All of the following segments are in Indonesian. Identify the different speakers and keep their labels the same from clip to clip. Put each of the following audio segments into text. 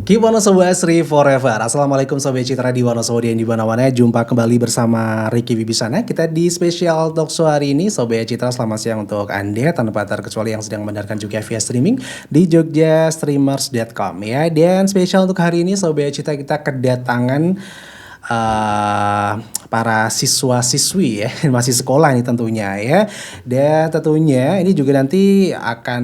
Speaker 1: Keep Wonosobo Asri Forever. Assalamualaikum Sobat Citra di Wonosobo dan di mana-mana. Jumpa kembali bersama Ricky Wibisana. Kita di spesial talk show hari ini. Sobat Citra, selamat siang untuk Anda tanpa terkecuali yang sedang mendengarkan juga via streaming di jogjastreamers.com ya. Dan spesial untuk hari ini Sobat Citra, kita kedatangan para siswa-siswi ya, masih sekolah ini tentunya ya. Dan tentunya ini juga nanti akan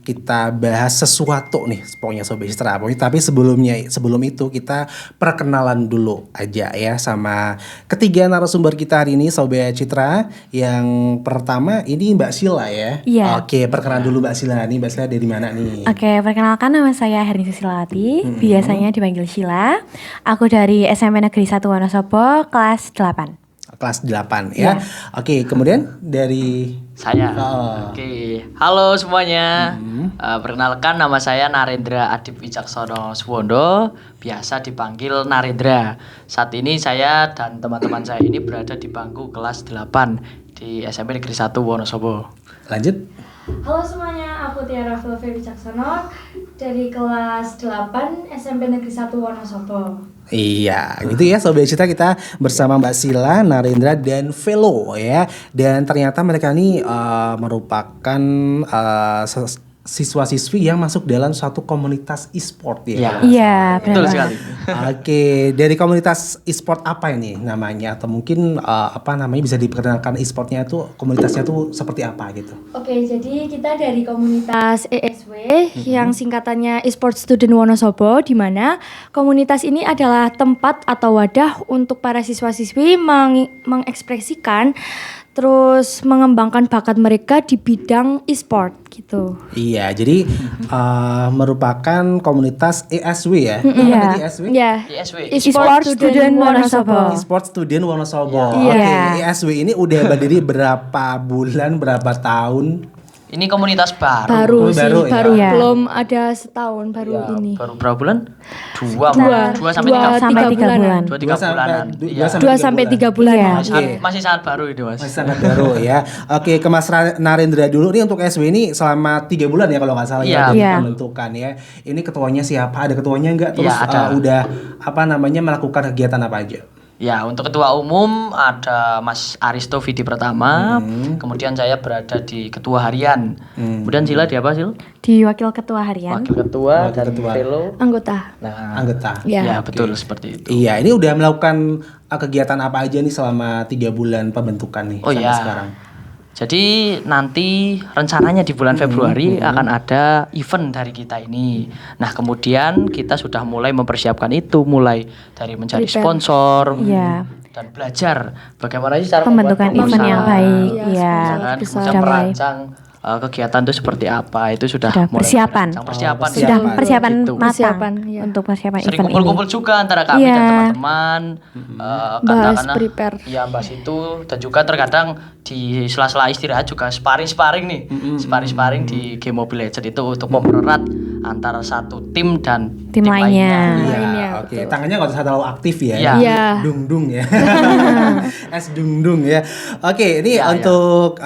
Speaker 1: kita bahas sesuatu nih pokoknya Sobat Citra. Tapi sebelum itu kita perkenalan dulu aja ya sama ketiga narasumber kita hari ini Sobat Citra. Yang pertama ini Mbak Sila ya.
Speaker 2: Iya.
Speaker 1: Oke, perkenalan dulu Mbak Sila. Nih Mbak Sila dari mana nih?
Speaker 2: Oke, perkenalkan nama saya Herni Susilawati, biasanya dipanggil Sheila. Aku dari SMP Negeri 1 Wonosobo, kelas 8.
Speaker 1: Kelas 8 ya. Oke, kemudian dari
Speaker 3: saya. Oke, halo semuanya. Perkenalkan nama saya Narendra Adip Wicaksono Suwondo, biasa dipanggil Narendra. Saat ini saya dan teman-teman saya ini berada di bangku kelas 8 di SMP Negeri 1 Wonosobo.
Speaker 1: Lanjut.
Speaker 4: Halo semuanya, aku Tiara Filve Wicaksono dari kelas 8 SMP Negeri 1 Wonosobo.
Speaker 1: Iya, gitu ya Sobat Citra, kita bersama Mbak Sila, Narendra, dan Velo ya. Dan ternyata mereka ini merupakan siswa-siswi yang masuk dalam suatu komunitas e-sport ya.
Speaker 2: Iya,
Speaker 3: Betul
Speaker 2: benar.
Speaker 3: sekali.
Speaker 1: Oke, dari komunitas e-sport apa ini namanya? Atau mungkin bisa diperkenalkan e-sportnya itu komunitasnya itu seperti apa gitu?
Speaker 4: Oke, jadi kita dari komunitas ESW yang singkatannya Esports Student Wonosobo, di mana komunitas ini adalah tempat atau wadah untuk para siswa-siswi mengekspresikan terus mengembangkan bakat mereka di bidang e-sport gitu.
Speaker 1: Iya, jadi merupakan komunitas ESW ya.
Speaker 2: Iya.
Speaker 1: Apa tadi ESW?
Speaker 4: Ya,
Speaker 3: ISW.
Speaker 2: Esports Student Wonosobo.
Speaker 1: E-sport Student Wonosobo.
Speaker 2: Iya.
Speaker 1: Oke, ESW ini udah berdiri berapa bulan, berapa tahun?
Speaker 3: Ini komunitas baru.
Speaker 1: Baru ya?
Speaker 2: Iya.
Speaker 4: belum ada setahun baru ini.
Speaker 3: Baru berapa bulan? Dua sampai tiga
Speaker 2: bulan.
Speaker 3: Dua bulanan. Iya.
Speaker 4: 2 sampai 3 bulan.
Speaker 2: Iya.
Speaker 3: Masih sangat baru ini Mas.
Speaker 1: Masih sangat baru ya. Oke, ke Mas Narendra dulu nih. Untuk SW ini selama 3 bulan ya kalau nggak salah ya
Speaker 3: Iya.
Speaker 1: dari
Speaker 2: Iya.
Speaker 1: pembentukan ya. Ini ketuanya siapa? Ada ketuanya nggak? Terus
Speaker 3: Iya, ada.
Speaker 1: udah melakukan kegiatan apa aja?
Speaker 3: Ya, untuk ketua umum ada Mas Aristo Vidi Pratama, kemudian saya berada di ketua harian. Kemudian Sila di apa, Sil?
Speaker 2: Di wakil ketua harian.
Speaker 3: Wakil ketua
Speaker 1: Wakil
Speaker 3: dan
Speaker 1: ketua.
Speaker 3: Velo.
Speaker 4: Anggota.
Speaker 3: Nah,
Speaker 1: Anggota.
Speaker 4: Ya.
Speaker 3: ya betul seperti itu.
Speaker 1: Iya, ini udah melakukan kegiatan apa aja nih selama 3 bulan pembentukan nih
Speaker 3: Oh
Speaker 1: sampai
Speaker 3: iya.
Speaker 1: sekarang?
Speaker 3: Jadi nanti rencananya di bulan Februari akan ada event dari kita ini. Nah, kemudian kita sudah mulai mempersiapkan itu, mulai dari mencari
Speaker 4: Prepare.
Speaker 3: sponsor
Speaker 2: Iya.
Speaker 3: dan belajar bagaimana sih cara
Speaker 2: Pembentukan
Speaker 3: membuat
Speaker 2: event yang
Speaker 3: perusahaan.
Speaker 2: baik.
Speaker 4: Iya,
Speaker 2: Iya.
Speaker 3: Kan,
Speaker 4: Bisa
Speaker 3: kemudian
Speaker 2: mulai.
Speaker 3: merancang kegiatan itu seperti apa, itu sudah
Speaker 2: Sudah
Speaker 3: mulai
Speaker 2: persiapan.
Speaker 3: dirancang. Persiapan,
Speaker 1: Oh,
Speaker 2: Sudah
Speaker 1: Siapa?
Speaker 2: persiapan
Speaker 3: Gitu.
Speaker 2: matang
Speaker 4: Persiapan, iya.
Speaker 2: untuk persiapan
Speaker 3: Sering
Speaker 2: event ini.
Speaker 3: kumpul-kumpul juga antara kami
Speaker 2: Iya.
Speaker 3: dan teman-teman,
Speaker 4: Bahas
Speaker 3: katakanlah,
Speaker 4: prepare.
Speaker 3: ya bahas itu, dan juga terkadang di sela-sela istirahat juga sparring nih, sparring di game Mobile Legends itu untuk mempererat antara satu tim dan
Speaker 2: Tim lainnya.
Speaker 1: Iya,
Speaker 4: Lainnya,
Speaker 1: oke.
Speaker 4: betul.
Speaker 1: Tangannya nggak usah terlalu aktif ya.
Speaker 3: Iya.
Speaker 4: Iya.
Speaker 1: Dung ya. Es dung ya. Oke, ini
Speaker 3: Iya,
Speaker 1: untuk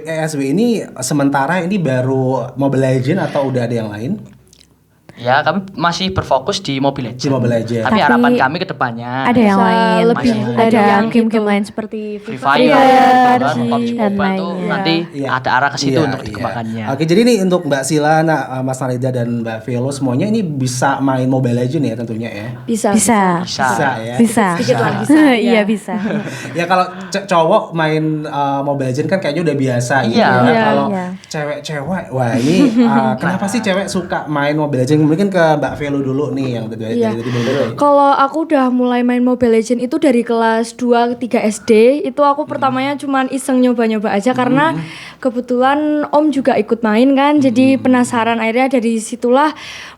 Speaker 1: ESW ini sementara ini baru Mobile Legends atau udah ada yang lain?
Speaker 3: Ya, kami masih berfokus di Mobile Legends.
Speaker 1: Di Mobile Legends.
Speaker 3: Tapi
Speaker 2: Tapi
Speaker 3: harapan kami ke depannya
Speaker 2: Ada yang
Speaker 4: Bisa
Speaker 2: lain,
Speaker 4: lebih
Speaker 2: ada
Speaker 4: yang
Speaker 2: game-game
Speaker 4: itu.
Speaker 2: lain seperti
Speaker 3: Free
Speaker 2: Fire,
Speaker 3: Fire, kan,
Speaker 4: PUBG,
Speaker 3: PUBG
Speaker 2: dan
Speaker 3: Mobile tuh
Speaker 2: lainnya.
Speaker 3: nanti
Speaker 1: Iya.
Speaker 3: ada arah ke situ
Speaker 1: Iya,
Speaker 3: untuk
Speaker 1: iya.
Speaker 3: dikembangkannya.
Speaker 1: Oke, jadi nih untuk Mbak Sila, Mas Narida dan Mbak Velo semuanya ini bisa main Mobile Legends ya tentunya ya.
Speaker 4: Bisa.
Speaker 2: Bisa.
Speaker 1: Bisa ya.
Speaker 2: Bisa.
Speaker 4: Sedikit lah bisa,
Speaker 2: Iya
Speaker 4: ya.
Speaker 2: bisa.
Speaker 1: Ya kalau cowok main Mobile Legends kan kayaknya udah biasa gitu
Speaker 3: Iya.
Speaker 1: ya.
Speaker 4: Iya,
Speaker 1: Kalau
Speaker 2: iya.
Speaker 1: cewek-cewek, wah ini kenapa sih cewek suka main Mobile Legends? Mungkin ke Mbak Velo dulu nih yang dari
Speaker 4: Iya.
Speaker 1: Velo.
Speaker 4: Kalau aku udah mulai main Mobile Legends itu dari kelas 2 3 SD, itu aku pertamanya cuman iseng nyoba-nyoba aja karena kebetulan Om juga ikut main kan, jadi penasaran, akhirnya dari situlah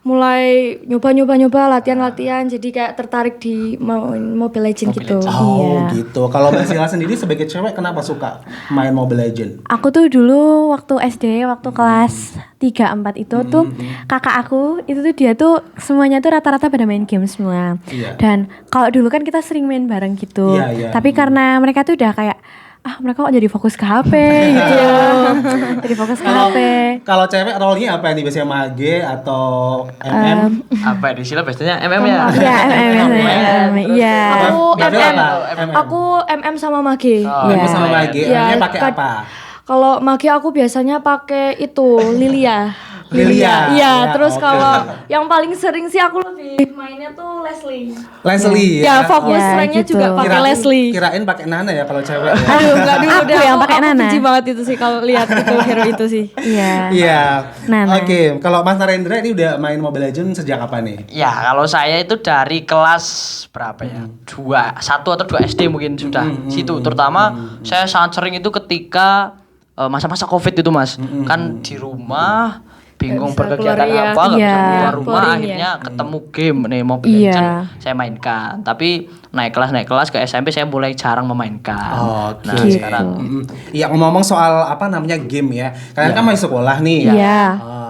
Speaker 4: mulai nyoba-nyoba latihan-latihan, jadi kayak tertarik di Mobile Legends gitu.
Speaker 1: Oh gitu. Kalau Mbak Sila sendiri sebagai cewek kenapa suka main Mobile Legends?
Speaker 2: Aku tuh dulu waktu SD, waktu kelas 3 4 itu tuh kakak aku itu tuh dia tuh semuanya tuh rata-rata pada main game semua.
Speaker 1: Iya.
Speaker 2: Dan kalau dulu kan kita sering main bareng gitu.
Speaker 1: Iya, iya.
Speaker 2: Tapi karena mereka tuh udah kayak mereka kok jadi fokus ke HP gitu ya. Jadi fokus ke HP.
Speaker 1: Kalau cewek role-nya apa nih biasanya mage atau MM?
Speaker 3: Apa di sini biasanya MM ya?
Speaker 2: Iya, iya.
Speaker 4: Aku
Speaker 1: Mbak Bel apa?
Speaker 4: Aku MM sama mage.
Speaker 1: MM sama mage.
Speaker 4: Iya,
Speaker 1: MM pakai
Speaker 4: kad-
Speaker 1: apa?
Speaker 4: Kalau mage aku biasanya pakai itu Lilia.
Speaker 1: Lilia.
Speaker 4: Iya,
Speaker 1: Ya,
Speaker 4: terus
Speaker 1: oke.
Speaker 4: kalau yang paling sering sih aku lebih mainnya tuh Leslie.
Speaker 1: Leslie
Speaker 4: Ya, fokus
Speaker 2: Ya,
Speaker 4: ranknya
Speaker 2: gitu.
Speaker 4: juga pakai Leslie.
Speaker 1: Kirain pakai Nana ya kalau cewek ya.
Speaker 4: Aduh, enggak dulu
Speaker 2: Aku yang pakai
Speaker 4: aku
Speaker 2: Nana.
Speaker 4: benci banget itu sih kalau lihat itu hero itu sih.
Speaker 2: Iya.
Speaker 1: Iya.
Speaker 2: Nana.
Speaker 1: Oke, kalau Mas Narendra ini udah main Mobile Legends sejak kapan nih?
Speaker 3: Ya, kalau saya itu dari kelas berapa ya? 1 atau 2 SD mungkin sudah. Situ terutama saya sangat sering itu ketika masa-masa Covid itu, Mas. Kan di rumah bingung
Speaker 4: Nggak bisa
Speaker 3: berkegiatan
Speaker 4: keluar,
Speaker 3: apa, nggak bisa
Speaker 2: Iya.
Speaker 3: keluar rumah,
Speaker 4: Boring,
Speaker 3: akhirnya ketemu game nih Mobile
Speaker 2: Iya.
Speaker 3: Legends saya mainkan. Tapi naik kelas ke SMP saya mulai jarang memainkan.
Speaker 1: Oke.
Speaker 3: Nah, sekarang
Speaker 1: Iya, ngomong-ngomong soal apa namanya game ya. Kalian kan masih sekolah nih.
Speaker 2: Iya.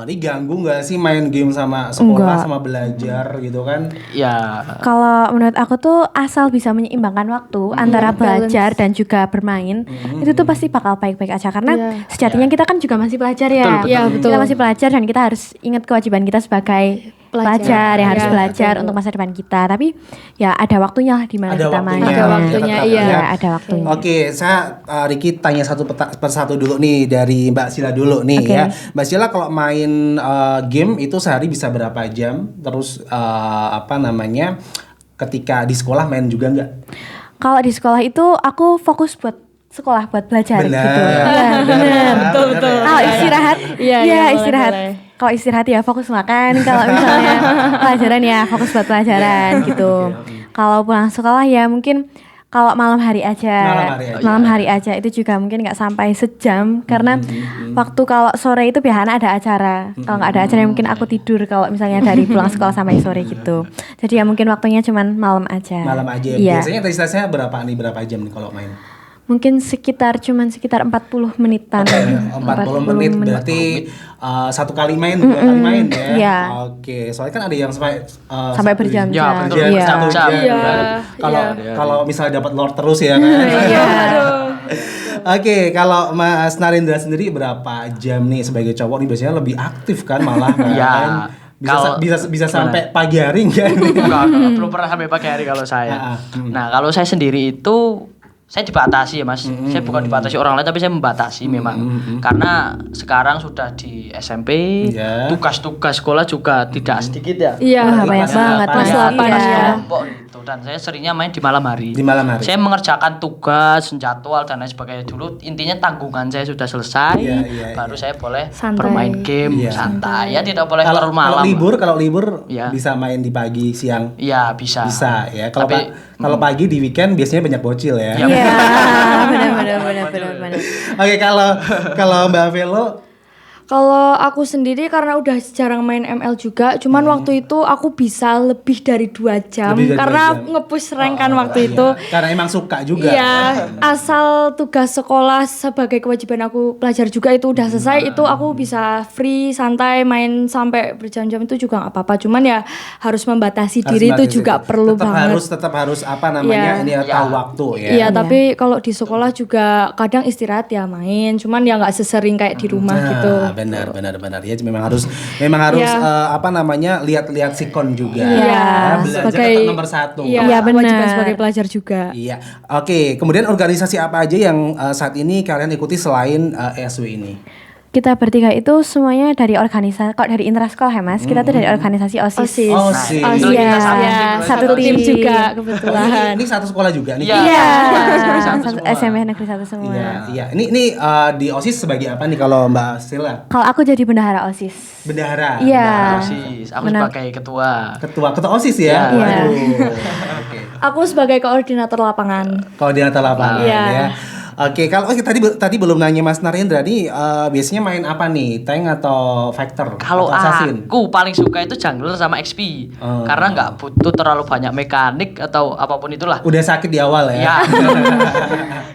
Speaker 1: Ini ganggu nggak sih main game sama sekolah
Speaker 2: Enggak.
Speaker 1: sama belajar gitu kan?
Speaker 3: ya
Speaker 2: Kalau menurut aku tuh asal bisa menyeimbangkan waktu antara belajar dan juga bermain, itu tuh pasti bakal baik-baik aja karena sejatinya kita kan juga masih pelajar ya.
Speaker 3: Betul,
Speaker 4: Iya, betul.
Speaker 2: Kita masih pelajar dan kita harus ingat kewajiban kita sebagai pelajar yang harus belajar untuk masa depan kita. Tapi ya ada waktunya lah di mana
Speaker 1: Ada
Speaker 2: kita main.
Speaker 1: waktunya.
Speaker 4: Ada waktunya,
Speaker 1: tetap
Speaker 4: iya.
Speaker 1: ya.
Speaker 2: Ada waktunya.
Speaker 1: Oke, saya Riki tanya satu persatu dulu nih dari Mbak Sila dulu nih
Speaker 2: Oke.
Speaker 1: ya. Mbak Sila kalau main game itu sehari bisa berapa jam? Terus apa namanya? Ketika di sekolah main juga nggak?
Speaker 2: Kalau di sekolah itu aku fokus buat sekolah, buat belajar
Speaker 1: Benar.
Speaker 2: gitu. Iya, benar.
Speaker 4: Betul.
Speaker 2: Kalau istirahat,
Speaker 4: Iya,
Speaker 2: ya
Speaker 4: boleh,
Speaker 2: istirahat.
Speaker 4: boleh.
Speaker 2: Kalau istirahat ya fokus makan. Kalau misalnya pelajaran ya fokus buat pelajaran gitu. Kalau pulang sekolah ya mungkin kalau malam hari aja. Malam hari aja itu juga mungkin nggak sampai sejam karena waktu kalau sore itu biasanya ada acara. Kalau nggak ada acara ya mungkin aku tidur kalau misalnya dari pulang sekolah sampai sore gitu. Jadi ya mungkin waktunya cuman malam aja.
Speaker 1: Malam aja.
Speaker 2: Iya.
Speaker 1: Biasanya intensitasnya berapa jam nih kalau main?
Speaker 2: Mungkin sekitar 40 menitan.
Speaker 1: 40 menit berarti satu kali main, dua kali main ya.
Speaker 2: Iya.
Speaker 1: Oke, soalnya kan ada yang sampai
Speaker 2: Sampai berjam-jam.
Speaker 3: Ya, betul.
Speaker 2: Iya.
Speaker 3: Berjam-jam.
Speaker 4: Iya.
Speaker 1: Kalau kalau misalnya dapat lord terus ya kan.
Speaker 2: Iya.
Speaker 1: Oke, kalau Mas Narendra sendiri berapa jam nih sebagai cowok nih biasanya lebih aktif kan malah kan?
Speaker 3: Ya,
Speaker 1: Bisa
Speaker 3: kalau-
Speaker 1: bisa sampai pagi hari enggak?
Speaker 3: Enggak, belum pernah sampai pagi hari kalau saya. Nah, kalau saya sendiri itu saya dibatasi ya, Mas. Saya bukan dibatasi orang lain tapi saya membatasi memang. Karena sekarang sudah di SMP,
Speaker 1: Iya.
Speaker 3: tugas-tugas sekolah juga tidak sedikit ya.
Speaker 4: Iya,
Speaker 2: Wah, banyak
Speaker 1: Kelas
Speaker 2: banget.
Speaker 1: delapan.
Speaker 2: Kelas
Speaker 4: Kelas
Speaker 2: 8
Speaker 4: delapan,
Speaker 2: ya.
Speaker 4: ya.
Speaker 3: Kelompok gitu. Dan saya seringnya main di malam hari.
Speaker 1: Di malam hari.
Speaker 3: Saya mengerjakan tugas, jadwal dan lain sebagainya dulu. Intinya tanggungan saya sudah selesai,
Speaker 1: Iya.
Speaker 3: baru saya boleh
Speaker 4: Santai.
Speaker 3: bermain game
Speaker 1: Iya.
Speaker 3: santai. Ya tidak boleh
Speaker 1: Kalau
Speaker 3: terlalu malam.
Speaker 1: kalau libur
Speaker 3: Iya.
Speaker 1: bisa main di pagi siang.
Speaker 3: Iya, bisa.
Speaker 1: Bisa ya. Kalau
Speaker 3: Tapi-
Speaker 1: kalau pagi di weekend biasanya banyak bocil ya.
Speaker 3: Iya.
Speaker 2: Iya, benar.
Speaker 1: Oke, kalau Mbak Velo
Speaker 4: Kalau aku sendiri karena udah jarang main ML juga, cuman waktu itu aku bisa lebih dari 2 jam
Speaker 1: Lebih dari 2
Speaker 4: karena
Speaker 1: jam.
Speaker 4: nge-push rank kan waktu
Speaker 1: iya.
Speaker 4: itu.
Speaker 1: Karena emang suka juga.
Speaker 4: Iya, asal tugas sekolah sebagai kewajiban aku pelajar juga itu udah selesai, itu aku bisa free, santai, main sampai berjam-jam itu juga nggak apa-apa. Cuman ya harus membatasi
Speaker 1: Harus
Speaker 4: diri itu
Speaker 1: batas
Speaker 4: juga perlu
Speaker 1: tetap
Speaker 4: banget.
Speaker 1: tetap harus apa namanya
Speaker 4: Iya.
Speaker 1: ini ya,
Speaker 3: Iya.
Speaker 1: tahu waktu ya.
Speaker 4: Iya, tapi kalau di sekolah juga kadang istirahat ya main, cuman ya nggak sesering kayak di rumah gitu.
Speaker 1: Benar ya memang harus
Speaker 4: Iya.
Speaker 1: apa namanya lihat-lihat sikon juga.
Speaker 4: Iya,
Speaker 1: Ya, belajar
Speaker 4: sebagai
Speaker 1: tetap nomor 1.
Speaker 4: Iya,
Speaker 2: Iya, benar.
Speaker 4: kewajiban sebagai pelajar juga.
Speaker 1: Iya. Oke, kemudian organisasi apa aja yang saat ini kalian ikuti selain ESW ini?
Speaker 2: Kita bertiga itu semuanya dari organisasi. Kalau dari intrasekolah ya Mas, kita tuh dari organisasi OSIS.
Speaker 4: OSIS.
Speaker 1: OSIS.
Speaker 3: Nah,
Speaker 2: itu
Speaker 4: Iya,
Speaker 2: kita
Speaker 4: satu tim juga kebetulan.
Speaker 1: Ini satu sekolah juga nih.
Speaker 3: Iya.
Speaker 2: Iya,
Speaker 3: Satu semua.
Speaker 2: SMP Negeri 1 semua.
Speaker 1: Iya. Ini di OSIS sebagai apa nih kalau Mbak Sila?
Speaker 2: Kalau aku jadi bendahara OSIS.
Speaker 1: Bendahara.
Speaker 2: Iya.
Speaker 3: OSIS. Aku
Speaker 2: Benar.
Speaker 3: sebagai ketua.
Speaker 1: Ketua OSIS ya.
Speaker 3: Iya.
Speaker 1: Waduh. Oke.
Speaker 4: Aku sebagai koordinator lapangan.
Speaker 1: Koordinator lapangan
Speaker 4: Iya.
Speaker 1: ya. Oke, kalau tadi belum nanya Mas Narendra nih biasanya main apa nih? Tank atau fighter?
Speaker 3: Kalau
Speaker 1: atau assassin?
Speaker 3: aku paling suka itu jungler sama XP.
Speaker 1: Oh.
Speaker 3: Karena nggak butuh terlalu banyak mekanik atau apapun itulah.
Speaker 1: Udah sakit di awal ya.
Speaker 3: Ya.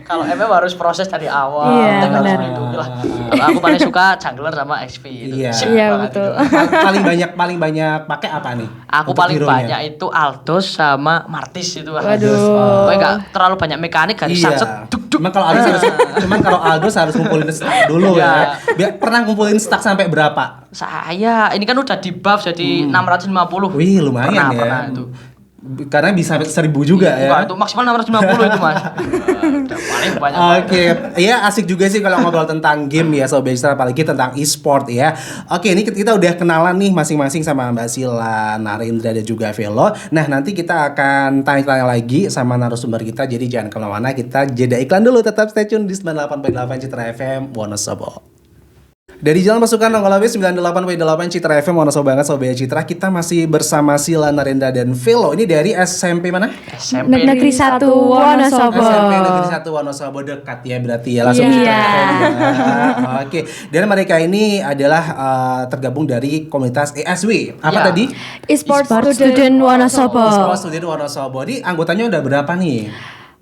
Speaker 3: Kalau MM harus proses dari awal,
Speaker 2: Iya,
Speaker 3: tinggal
Speaker 2: benar.
Speaker 3: melindungi lah. Kalau aku paling suka jungler sama XP itu.
Speaker 1: Iya.
Speaker 3: Sip
Speaker 4: Iya,
Speaker 3: banget
Speaker 4: betul.
Speaker 3: itu.
Speaker 1: paling banyak pakai apa nih?
Speaker 3: Aku
Speaker 1: untuk
Speaker 3: paling
Speaker 1: hero-nya?
Speaker 3: banyak itu Aldos sama Martis itu.
Speaker 4: Waduh.
Speaker 3: Pokoknya nggak terlalu banyak mekanik, garis
Speaker 1: Iya.
Speaker 3: satset, duk duk
Speaker 1: Cuman kalau Aldo harus ngumpulin stak dulu ya. Pernah ngumpulin stak sampai berapa?
Speaker 3: Saya ini kan udah di buff jadi 650.
Speaker 1: Wih, lumayan ya.
Speaker 3: Pernah itu.
Speaker 1: Karena bisa sampai 1000 juga ya.
Speaker 3: Enggak, itu maksimal 650 itu, Mas. Udah paling banyak.
Speaker 1: Oke, ya asik juga sih kalau ngobrol tentang game ya Sobat Citra, apalagi tentang e-sport ya. Oke, ini kita udah kenalan nih masing-masing sama Mbak Sila, Narendra dan juga Velo. Nah, nanti kita akan tanya-tanya lagi sama narasumber kita. Jadi jangan kemana-mana, kita jeda iklan dulu. Tetap stay tune di 98.8 Citra FM Wonosobo. Dari Jalan Pasukan Nonggolawe 98.8 Citra FM Wonosobo banget Sobat Citra. Kita masih bersama Sila, Narendra dan Velo. Ini dari SMP mana?
Speaker 3: SMP
Speaker 2: Negeri 1 Wonosobo.
Speaker 1: SMP Negeri 1 Wonosobo, dekat ya berarti ya, langsung
Speaker 2: Iya.
Speaker 1: Citra FM ya. Oke. Dan mereka ini adalah tergabung dari komunitas ESW. Apa
Speaker 3: Ya.
Speaker 1: tadi?
Speaker 4: E-sport
Speaker 2: Student Wonosobo.
Speaker 1: Esports Student Wonosobo. Ini anggotanya udah berapa nih?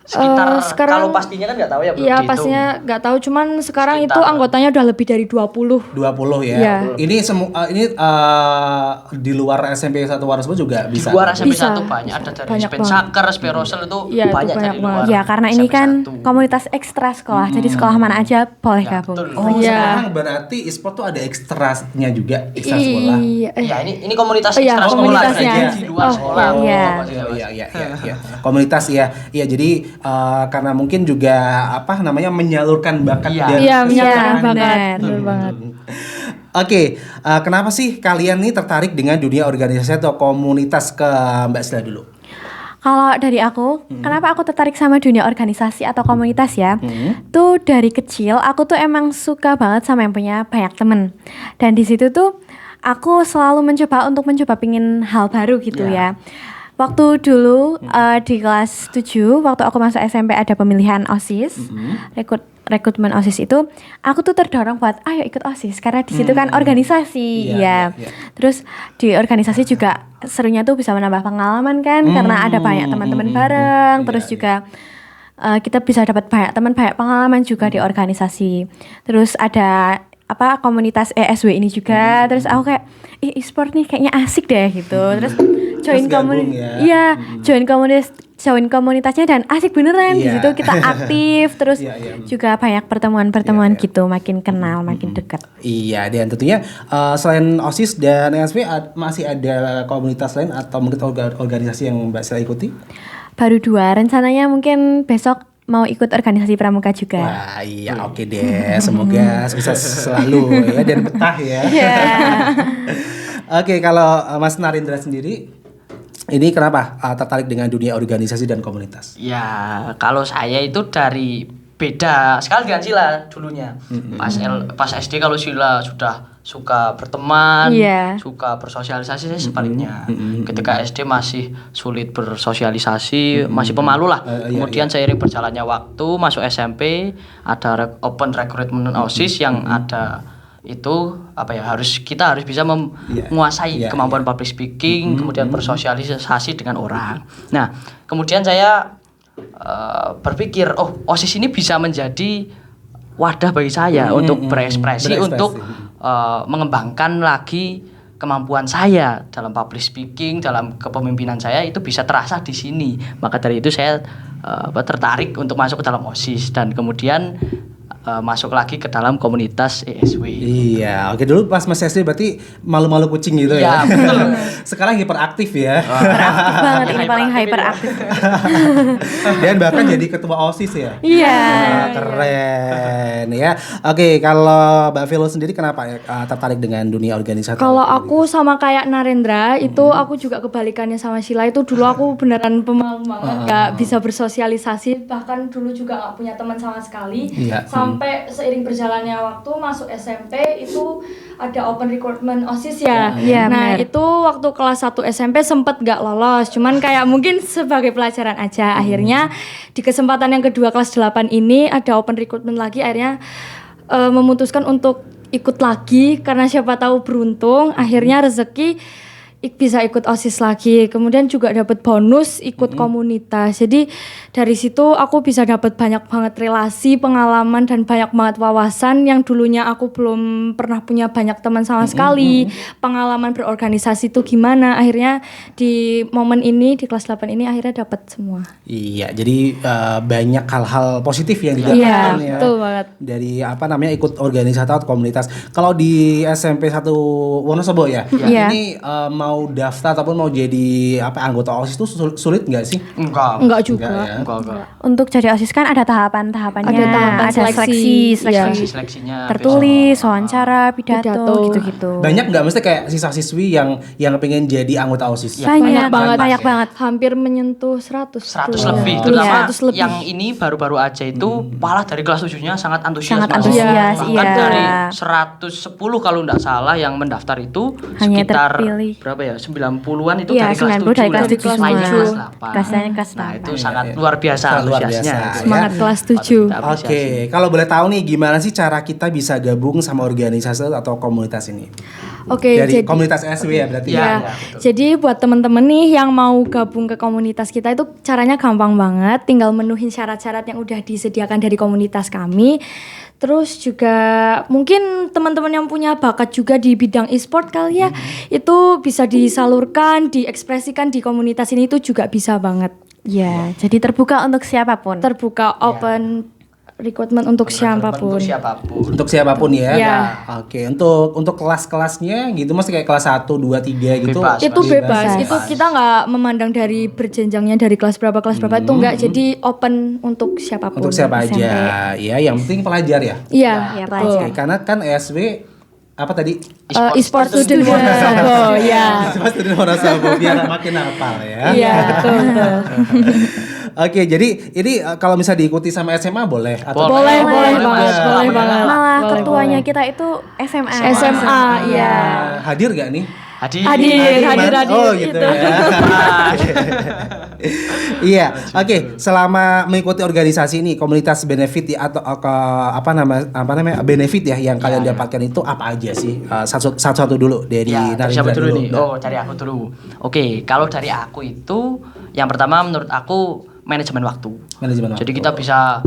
Speaker 3: sekitar
Speaker 4: sekarang-
Speaker 3: kalau pastinya kan nggak tahu ya, belum
Speaker 4: Iya
Speaker 3: dihitung.
Speaker 4: pastinya nggak tahu, cuman sekarang
Speaker 3: Sekitar.
Speaker 4: itu anggotanya udah lebih dari 20.
Speaker 1: 20 ya.
Speaker 4: Iya.
Speaker 1: Ini di luar SMP 1 Wonosobo juga
Speaker 3: Di
Speaker 1: bisa.
Speaker 3: luar SMP
Speaker 4: Bisa.
Speaker 3: 1 banyak, ada dari
Speaker 4: Banyak
Speaker 3: Spensaker, Sperosel itu
Speaker 4: Iya, itu
Speaker 3: banyak
Speaker 4: banyak
Speaker 3: dari luar.
Speaker 2: Ya karena ini
Speaker 3: SMP
Speaker 2: kan
Speaker 3: 1.
Speaker 2: komunitas ekstra sekolah, jadi sekolah mana aja boleh
Speaker 3: Ya,
Speaker 2: gabung.
Speaker 3: betul.
Speaker 1: Oh,
Speaker 4: Iya.
Speaker 1: sekarang berarti e-sport tuh ada ekstrasnya juga, ekstra sekolah.
Speaker 4: Iya,
Speaker 3: Ya ini komunitas
Speaker 4: Oh, iya,
Speaker 3: ekstra sekolah
Speaker 4: komunitasnya.
Speaker 3: aja di luar
Speaker 4: Oh,
Speaker 3: sekolah.
Speaker 2: iya.
Speaker 1: Iya. Komunitas ya. Iya, jadi karena mungkin juga menyalurkan bakat
Speaker 3: Iya.
Speaker 1: dan
Speaker 4: Iya,
Speaker 1: kesukaan.
Speaker 4: menyalurkan bakat.
Speaker 2: benar.
Speaker 4: Betul banget.
Speaker 1: Oke, kenapa sih kalian nih tertarik dengan dunia organisasi atau komunitas, ke Mbak Sila dulu?
Speaker 2: Kalau dari aku, kenapa aku tertarik sama dunia organisasi atau komunitas ya? Tuh dari kecil aku tuh emang suka banget sama yang punya banyak temen. Dan di situ tuh aku selalu mencoba pingin hal baru gitu ya. Waktu dulu di kelas 7, waktu aku masuk SMP ada pemilihan OSIS, rekrutmen OSIS itu, aku tuh terdorong buat ayo ikut OSIS karena di situ kan organisasi,
Speaker 1: Iya.
Speaker 2: Terus di organisasi juga serunya tuh bisa menambah pengalaman kan, karena ada banyak teman-teman bareng, terus juga kita bisa dapat banyak teman, banyak pengalaman juga di organisasi. Terus ada komunitas ESW ini juga, terus aku kayak e-sport nih kayaknya asik deh gitu. Terus join
Speaker 1: gabung
Speaker 2: komunitas,
Speaker 1: ya.
Speaker 2: iya, join komunitasnya dan asik beneran. Di
Speaker 1: Iya.
Speaker 2: situ kita aktif, terus
Speaker 1: Iya.
Speaker 2: juga banyak pertemuan-pertemuan gitu, makin kenal, makin dekat.
Speaker 1: Iya, dan tentunya selain OSIS dan ESP masih ada komunitas lain atau mungkin organisasi yang Mbak Sila ikuti?
Speaker 2: Baru 2, rencananya mungkin besok mau ikut organisasi pramuka juga.
Speaker 1: Wah, iya, oke deh. Semoga sukses selalu ya dan betah ya.
Speaker 2: Iya.
Speaker 1: Oke, kalau Mas Narendra sendiri, ini kenapa tertarik dengan dunia organisasi dan komunitas?
Speaker 3: Ya, kalau saya itu dari beda sekali dengan Sila dulunya. Pas SD kalau Sila sudah suka berteman,
Speaker 2: Iya.
Speaker 3: suka bersosialisasi, saya sebaliknya. Ketika SD masih sulit bersosialisasi, masih pemalu lah. Kemudian seiring berjalannya waktu, masuk SMP, ada open recruitment OSIS yang ada itu kita harus bisa menguasai kemampuan public speaking, kemudian bersosialisasi dengan orang. Nah, kemudian saya berpikir, OSIS ini bisa menjadi wadah bagi saya untuk berekspresi, untuk mengembangkan lagi kemampuan saya dalam public speaking, dalam kepemimpinan saya itu bisa terasa di sini. Maka dari itu saya tertarik untuk masuk ke dalam OSIS dan kemudian masuk lagi ke dalam komunitas ESW.
Speaker 1: Iya, oke, dulu pas masih SD berarti malu-malu kucing gitu ya.
Speaker 3: Iya, betul.
Speaker 1: Sekarang hiperaktif ya.
Speaker 2: Hyperaktif banget, ini paling hyperaktif.
Speaker 1: Dan bahkan jadi ketua OSIS ya.
Speaker 2: Iya.
Speaker 1: Wah, keren ya. Oke, kalau Mbak Velo sendiri kenapa tertarik dengan dunia organisasi?
Speaker 4: Kalau aku sama kayak Narendra itu aku juga kebalikannya sama Sila. Itu dulu aku beneran pemalu banget, gak bisa bersosialisasi, bahkan dulu juga gak punya teman sama sekali.
Speaker 1: Iya.
Speaker 4: Sampai seiring berjalannya waktu masuk SMP itu ada open recruitment OSIS ya.
Speaker 2: Iya,
Speaker 4: Nah,
Speaker 2: benar.
Speaker 4: itu waktu kelas 1 SMP sempet gak lolos, cuman kayak mungkin sebagai pelajaran aja. Akhirnya di kesempatan yang kedua kelas 8 ini ada open recruitment lagi, akhirnya memutuskan untuk ikut lagi karena siapa tahu beruntung, akhirnya rezeki bisa ikut OSIS lagi, kemudian juga dapat bonus ikut komunitas. Jadi dari situ aku bisa dapat banyak banget relasi, pengalaman dan banyak banget wawasan yang dulunya aku belum pernah punya banyak teman sama sekali. Pengalaman berorganisasi itu gimana? Akhirnya di momen ini di kelas 8 ini akhirnya dapat semua.
Speaker 1: Iya, jadi banyak hal-hal positif yang
Speaker 4: Iya,
Speaker 1: didapatkan ya.
Speaker 4: betul banget.
Speaker 1: Dari ikut organisasi atau komunitas. Kalau di SMP 1 Wonosobo ya,
Speaker 2: Iya.
Speaker 1: ini mau daftar ataupun mau jadi anggota OSIS itu sulit nggak sih?
Speaker 4: Enggak juga.
Speaker 1: Enggak ya.
Speaker 3: Enggak.
Speaker 2: Untuk jadi OSIS kan ada tahapan-tahapannya,
Speaker 4: Ada tahapan seleksi. Iya.
Speaker 3: Seleksinya
Speaker 2: tertulis, wawancara, pidato,
Speaker 4: Pidato.
Speaker 2: gitu-gitu.
Speaker 1: Banyak nggak mesti kayak siswa-siswi yang pengen jadi anggota OSIS?
Speaker 2: Banyak
Speaker 4: banget.
Speaker 2: banyak banget.
Speaker 4: Hampir menyentuh 100.
Speaker 3: 100
Speaker 4: Iya.
Speaker 3: lebih,
Speaker 4: Iya,
Speaker 3: terutama
Speaker 4: 100 lebih.
Speaker 3: yang ini baru-baru aja itu malah dari kelas 7-nya sangat antusias.
Speaker 2: Sangat
Speaker 3: Mas.
Speaker 2: antusias,
Speaker 3: Bahkan
Speaker 2: iya.
Speaker 3: dari 110 kalau enggak salah yang mendaftar itu
Speaker 2: Hanya
Speaker 3: sekitar
Speaker 2: terpilih.
Speaker 3: berapa ya? 90-an itu
Speaker 2: Iya,
Speaker 3: dari kelas
Speaker 2: 90 dari
Speaker 3: 7.
Speaker 2: kelas 7 semua.
Speaker 3: Lainnya kelas 8.
Speaker 2: Kelas lainnya kelas
Speaker 3: Nah,
Speaker 2: 8.
Speaker 3: itu sangat luar biasa
Speaker 1: Sangat luar
Speaker 3: antusiasnya.
Speaker 1: biasa,
Speaker 3: itu ya.
Speaker 4: Semangat kelas 7.
Speaker 3: Patut kita apresiasi.
Speaker 1: Oke, kalau boleh tahu nih gimana sih cara kita bisa gabung sama organisasi atau komunitas ini?
Speaker 4: Oke,
Speaker 1: Dari
Speaker 4: jadi
Speaker 1: komunitas SW ya berarti
Speaker 3: Iya,
Speaker 1: ya.
Speaker 3: iya.
Speaker 4: jadi buat teman-teman nih yang mau gabung ke komunitas kita itu caranya gampang banget, tinggal menuhin syarat-syarat yang udah disediakan dari komunitas kami. Terus juga mungkin teman-teman yang punya bakat juga di bidang e-sport kali ya, itu bisa disalurkan, diekspresikan di komunitas ini itu juga bisa banget.
Speaker 2: Ya, jadi terbuka untuk siapapun.
Speaker 4: Terbuka open recruitment untuk siapapun.
Speaker 3: Untuk siapapun.
Speaker 1: Untuk siapapun ya.
Speaker 4: Iya.
Speaker 1: Oke, untuk kelas-kelasnya gitu mesti kayak kelas 1, 2, 3 gitu.
Speaker 3: Bebas.
Speaker 4: Itu bebas.
Speaker 2: Bebas.
Speaker 4: Itu kita nggak memandang dari berjenjangnya dari kelas berapa itu enggak, jadi open untuk siapapun.
Speaker 1: Untuk siapa
Speaker 2: SMP.
Speaker 1: aja. Ya, yang penting pelajar ya.
Speaker 4: Iya,
Speaker 2: Iya,
Speaker 4: betul.
Speaker 1: Oke, karena kan SW apa tadi?
Speaker 4: E-sport student Wonosobo, ya.
Speaker 1: Cuma student Wonosobo biar makin hafal ya.
Speaker 4: Iya, betul.
Speaker 1: Oke, jadi ini kalau bisa diikuti sama SMA boleh atau
Speaker 4: Boleh
Speaker 3: Boleh,
Speaker 4: banget,
Speaker 3: Mas.
Speaker 4: boleh banget.
Speaker 2: Malah
Speaker 4: Boleh,
Speaker 2: ketuanya
Speaker 4: boleh.
Speaker 2: kita itu SMA.
Speaker 4: SMA, iya.
Speaker 1: hadir gak nih?
Speaker 3: Hadir.
Speaker 4: Hadir.
Speaker 1: Oh gitu ya. Iya, oke. Selama mengikuti organisasi ini, komunitas benefit ya, atau apa namanya benefit ya yang kalian dapatkan itu apa aja sih? Satu-satu dulu dari
Speaker 3: Ya, dari
Speaker 1: Narendra
Speaker 3: siapa dulu nih?
Speaker 1: Dah.
Speaker 3: Oh, dari aku dulu. Oke, kalau dari aku itu yang pertama menurut aku manajemen waktu.
Speaker 1: Manajemen
Speaker 3: Jadi
Speaker 1: waktu.
Speaker 3: kita bisa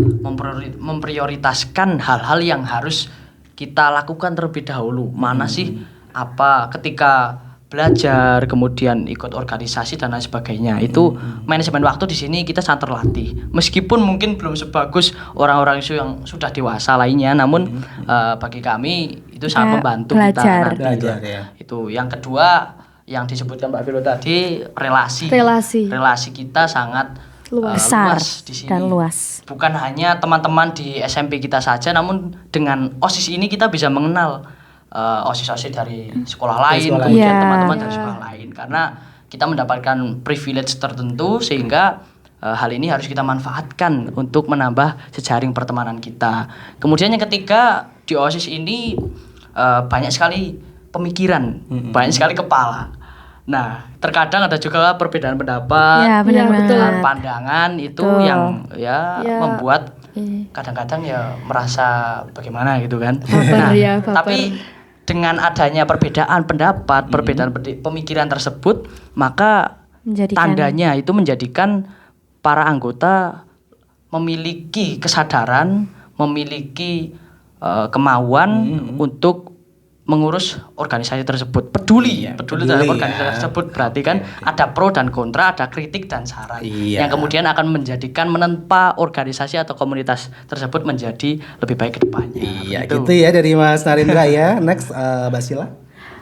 Speaker 3: memprioritaskan hal-hal yang harus kita lakukan terlebih dahulu. Mana sih apa ketika belajar, kemudian ikut organisasi dan lain sebagainya. Itu manajemen waktu di sini kita sangat terlatih. Meskipun mungkin belum sebagus orang-orang yang sudah dewasa lainnya, namun bagi kami itu sangat membantu
Speaker 2: belajar.
Speaker 3: kita nanti.
Speaker 1: Belajar ya.
Speaker 3: Itu yang kedua yang disebutkan Mbak Vilo tadi relasi. Relasi kita sangat
Speaker 2: Besar
Speaker 3: luas di sini.
Speaker 2: dan luas.
Speaker 3: Bukan hanya teman-teman di SMP kita saja, namun dengan OSIS ini kita bisa mengenal OSIS-OSIS dari sekolah lain,
Speaker 1: sekolah
Speaker 3: kemudian
Speaker 2: lain.
Speaker 3: teman-teman
Speaker 2: Iya.
Speaker 3: dari sekolah lain. Karena kita mendapatkan privilege tertentu sehingga hal ini harus kita manfaatkan untuk menambah jejaring pertemanan kita. Kemudian yang ketiga, di OSIS ini banyak sekali pemikiran, banyak sekali kepala. Nah, terkadang ada juga perbedaan pendapat,
Speaker 2: Ya, benar
Speaker 4: Iya, betul.
Speaker 2: banget.
Speaker 3: pandangan itu
Speaker 2: Betul.
Speaker 3: yang ya
Speaker 4: Ya.
Speaker 3: membuat kadang-kadang ya merasa bagaimana gitu kan.
Speaker 4: Baper ya, baper.
Speaker 3: Tapi dengan adanya perbedaan pendapat, perbedaan pemikiran tersebut, maka tandanya itu menjadikan para anggota memiliki kesadaran, memiliki kemauan untuk mengurus organisasi tersebut, peduli terhadap organisasi tersebut. Berarti kan ada pro dan kontra, ada kritik dan saran,
Speaker 1: Iya.
Speaker 3: yang kemudian akan menjadikan menempa organisasi atau komunitas tersebut menjadi lebih baik ke depannya.
Speaker 1: Iya,
Speaker 3: Begitu.
Speaker 1: gitu ya dari Mas Narendra ya. Next Basila.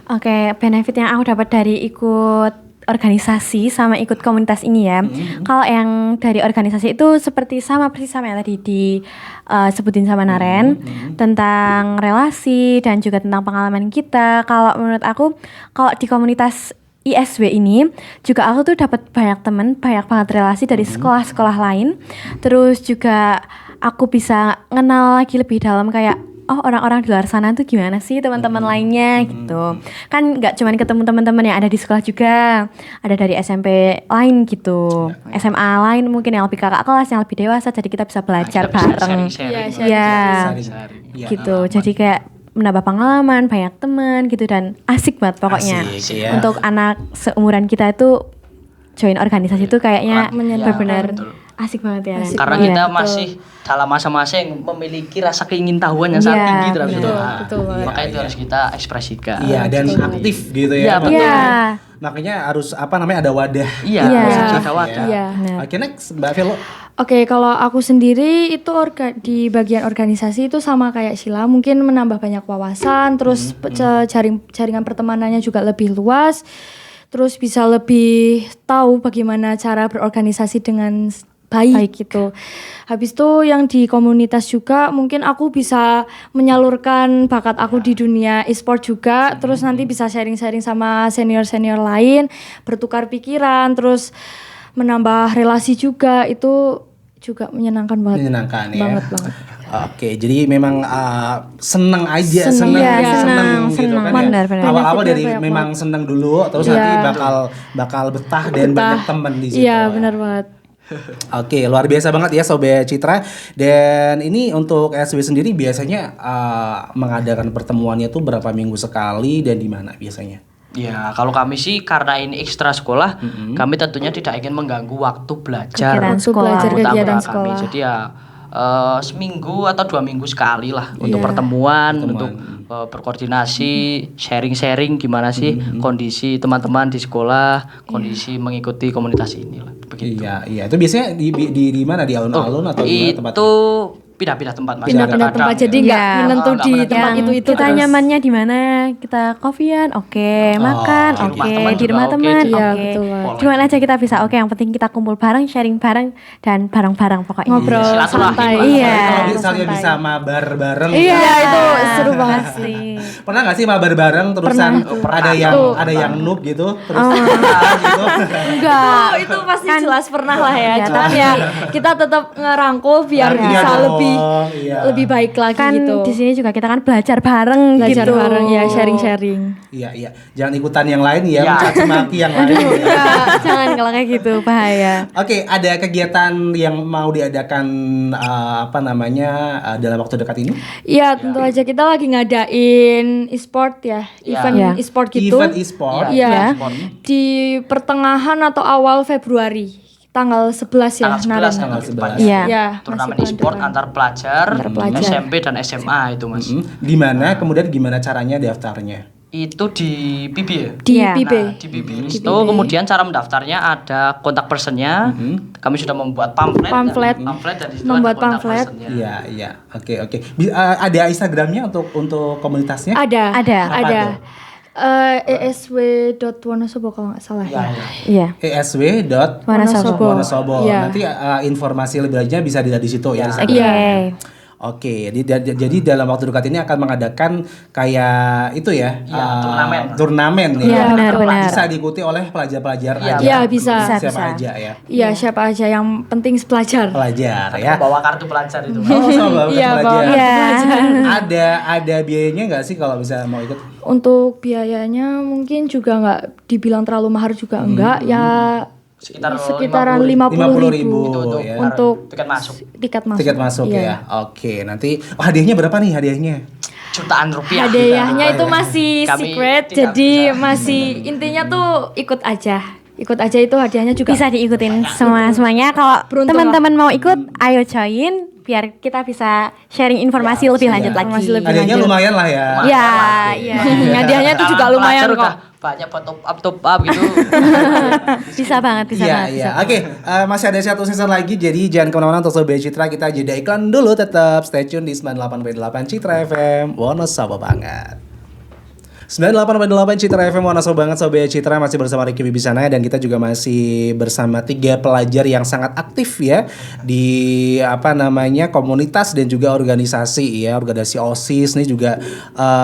Speaker 2: Oke, benefit yang aku dapat dari ikut organisasi sama ikut komunitas ini ya. Kalau yang dari organisasi itu persis sama yang tadi disebutin sama Naren tentang relasi dan juga tentang pengalaman kita. Kalau menurut aku, kalau di komunitas ISW ini juga aku tuh dapat banyak teman, banyak banget relasi dari sekolah-sekolah lain. Terus juga aku bisa kenal lagi lebih dalam kayak oh orang-orang di luar sana tuh gimana sih teman-teman lainnya gitu. Kan nggak cuma ketemu teman-teman yang ada di sekolah juga, ada dari SMP lain gitu, SMA lain mungkin yang lebih kakak kelas, yang lebih dewasa, jadi kita bisa belajar
Speaker 3: Kita bisa
Speaker 2: bareng.
Speaker 3: sharing-sharing.
Speaker 4: Iya,
Speaker 2: Iya,
Speaker 1: Sharing. Iya.
Speaker 2: gitu. Jadi kayak menambah pengalaman, banyak teman gitu dan asik banget pokoknya.
Speaker 1: Asik, ya.
Speaker 2: Untuk anak seumuran kita itu join organisasi itu kayaknya benar-benar asik banget ya.
Speaker 4: Asik
Speaker 3: Karena
Speaker 4: banget,
Speaker 3: kita
Speaker 4: betul.
Speaker 3: masih dalam masa-masa yang memiliki rasa keingintahuan yang sangat
Speaker 2: Iya,
Speaker 3: tinggi terhadap
Speaker 2: betul,
Speaker 3: itu.
Speaker 4: betul banget.
Speaker 3: Makanya itu harus kita ekspresikan.
Speaker 1: Iya, dan aktif gitu ya.
Speaker 3: Iya, betul.
Speaker 2: Iya.
Speaker 1: Makanya harus ada wadah.
Speaker 3: Iya,
Speaker 2: Iya.
Speaker 3: harus ada wadah.
Speaker 4: Iya.
Speaker 1: Oke, next Mbak Velo.
Speaker 4: Oke, kalau aku sendiri itu di bagian organisasi itu sama kayak Sheila, mungkin menambah banyak wawasan, terus jaringan pertemanannya juga lebih luas, terus bisa lebih tahu bagaimana cara berorganisasi dengan baik gitu. Habis itu yang di komunitas juga mungkin aku bisa menyalurkan bakat aku di dunia e-sport juga, terus nanti bisa sharing-sharing sama senior-senior lain, bertukar pikiran, terus menambah relasi juga, itu juga menyenangkan banget.
Speaker 1: Menyenangkan ya.
Speaker 4: Banget.
Speaker 1: Oke, jadi memang seneng aja,
Speaker 4: Seneng,
Speaker 1: seneng
Speaker 4: iya,
Speaker 1: gitu kan
Speaker 2: benar,
Speaker 1: ya.
Speaker 2: benar.
Speaker 1: Awal-awal dari
Speaker 4: Benefitnya banyak
Speaker 1: memang seneng dulu, terus
Speaker 4: Iya.
Speaker 1: nanti bakal betah dan banyak teman di situ.
Speaker 4: Iya, benar banget.
Speaker 1: Oke, luar biasa banget ya Sobat Citra. Dan ini untuk SW sendiri biasanya mengadakan pertemuannya tuh berapa minggu sekali dan di mana biasanya?
Speaker 3: Ya, kalau kami sih karena ini ekstra sekolah, kami tentunya tidak ingin mengganggu waktu belajar
Speaker 2: Kegiatan
Speaker 4: Waktu belajar
Speaker 3: utama
Speaker 4: kegiatan
Speaker 3: kami.
Speaker 4: sekolah.
Speaker 3: Jadi ya seminggu atau 2 minggu sekali lah untuk pertemuan, untuk berkoordinasi, sharing-sharing gimana sih kondisi teman-teman di sekolah, kondisi mengikuti komunitas ini lah. Begitu.
Speaker 1: Iya. Itu biasanya di mana? Di alun-alun atau di mana tempat?
Speaker 3: Itu pindah-pindah tempat Mas.
Speaker 4: Pindah-pindah
Speaker 3: Kadang-
Speaker 4: tempat, jadi nggak
Speaker 2: Iya.
Speaker 4: menentu
Speaker 3: nggak
Speaker 4: di
Speaker 3: menentu.
Speaker 4: tempat
Speaker 2: Yang
Speaker 4: itu
Speaker 2: kita
Speaker 4: terus.
Speaker 2: nyamannya di mana? Kita coffee-an, oke, makan,
Speaker 3: di rumah
Speaker 2: oke,
Speaker 3: teman
Speaker 2: di
Speaker 3: juga
Speaker 2: rumah
Speaker 3: oke,
Speaker 2: teman,
Speaker 3: juga.
Speaker 4: Iya,
Speaker 2: oke.
Speaker 4: betul banget.
Speaker 2: Cuman aja kita bisa, oke, yang penting kita kumpul bareng, sharing bareng dan bareng-bareng pokoknya.
Speaker 4: Ngobrol
Speaker 3: Silaturahmi,
Speaker 4: santai.
Speaker 3: Pak.
Speaker 2: Iya.
Speaker 1: Kalau misalnya bisa mabar bareng.
Speaker 4: Iya, itu seru banget sih.
Speaker 1: Pernah nggak sih mabar bareng terusan ada yang noob gitu terus gitu.
Speaker 2: Enggak.
Speaker 4: Itu pasti jelas pernah lah ya. Cuman ya kita tetap ngerangkul biar
Speaker 1: Iya
Speaker 4: bisa
Speaker 1: dong,
Speaker 4: lebih
Speaker 1: iya.
Speaker 4: baik lagi
Speaker 2: Kan
Speaker 4: gitu.
Speaker 2: di sini juga kita kan belajar bareng
Speaker 4: Belajar
Speaker 2: gitu.
Speaker 4: bareng ya, sharing-sharing.
Speaker 1: Iya. Jangan ikutan yang lain ya,
Speaker 3: Iya.
Speaker 1: mencaci maki yang lain. ya.
Speaker 2: Enggak, jangan kalau kayak gitu bahaya.
Speaker 1: Oke, ada kegiatan yang mau diadakan dalam waktu dekat ini?
Speaker 4: Iya, tentu aja kita lagi ngadain e-sport ya, event
Speaker 2: Iya.
Speaker 4: e-sport gitu.
Speaker 1: Event e-sport.
Speaker 4: Iya.
Speaker 3: Sport.
Speaker 4: Di pertengahan atau awal Februari, tanggal 11 ya,
Speaker 3: Tanggal 11
Speaker 4: Naren.
Speaker 3: tanggal depan.
Speaker 2: Iya.
Speaker 4: Ya,
Speaker 3: Turnamen
Speaker 4: masih
Speaker 3: e-sport
Speaker 4: bulan
Speaker 3: antar pelajar,
Speaker 4: pelajar.
Speaker 3: SMP dan SMA itu Mas.
Speaker 1: Gimana? Kemudian gimana caranya daftarnya?
Speaker 3: Itu di PIB ya?
Speaker 4: di
Speaker 2: Iya.
Speaker 4: PIB.
Speaker 3: Nah, di PIB itu kemudian cara mendaftarnya ada kontak personnya. Kami sudah membuat pamflet.
Speaker 4: Pamflet.
Speaker 3: Dan di situ
Speaker 4: Membuat
Speaker 3: ada kontak
Speaker 4: pamflet.
Speaker 3: personnya.
Speaker 1: Iya. Oke. Ada Instagramnya untuk komunitasnya?
Speaker 4: Ada.
Speaker 2: Ada.
Speaker 4: Ada.
Speaker 1: tuh?
Speaker 4: esw.wonosobo kalau nggak salah ya.
Speaker 2: Iya.
Speaker 1: esw.wonosobo.
Speaker 2: Wonosobo.
Speaker 4: Iya.
Speaker 1: Nanti informasi lebih lanjutnya bisa dilihat di situ ya.
Speaker 2: Oke.
Speaker 4: Iya.
Speaker 1: Oke, jadi dalam waktu dekat ini akan mengadakan kayak itu ya, turnamen ya.
Speaker 2: Iya, benar-benar.
Speaker 1: Bisa diikuti oleh pelajar-pelajar aja.
Speaker 4: Iya, bisa.
Speaker 1: Siapa aja ya.
Speaker 4: Iya, siapa aja yang penting pelajar.
Speaker 1: Pelajar ya.
Speaker 3: Bawa kartu pelajar itu.
Speaker 1: Oh, sama
Speaker 4: Iya, bawa
Speaker 1: pelajar. Ada biayanya nggak sih kalau bisa mau ikut?
Speaker 4: Untuk biayanya mungkin juga nggak dibilang terlalu mahal juga enggak, ya sekitaran 50.000
Speaker 1: ya.
Speaker 4: untuk
Speaker 3: tiket masuk.
Speaker 1: Tiket masuk
Speaker 4: Iya.
Speaker 1: ya. Oke, nanti hadiahnya berapa nih hadiahnya?
Speaker 3: Jutaan rupiah.
Speaker 4: Hadiahnya itu masih
Speaker 3: Kami
Speaker 4: secret,
Speaker 3: tidak
Speaker 4: jadi
Speaker 3: bisa.
Speaker 4: masih intinya tuh ikut aja itu hadiahnya juga.
Speaker 2: Bisa diikutin semuanya. Kalau
Speaker 4: Beruntung
Speaker 2: teman-teman mau ikut, ayo join biar kita bisa sharing informasi lebih lanjut lagi.
Speaker 4: Informasi lebih
Speaker 1: Hadiahnya lumayan lah ya.
Speaker 2: Iya, iya.
Speaker 4: Hadiahnya itu juga lumayan
Speaker 3: Pelajar
Speaker 4: kok.
Speaker 3: udah banyak buat top up gitu.
Speaker 2: Bisa banget, bisa
Speaker 1: Iya,
Speaker 2: banget.
Speaker 1: iya. Oke, masih ada satu season lagi, jadi jangan kemana-mana untuk Sobat Citra. Kita jeda iklan dulu, tetap stay tune di 98.8 Citra FM. Wonosobo banget. 98.8 Citra FM, Wonosobo banget Sobat Citra, masih bersama Ricky Bibisana dan kita juga masih bersama 3 pelajar yang sangat aktif ya di komunitas dan juga organisasi ya, organisasi OSIS nih juga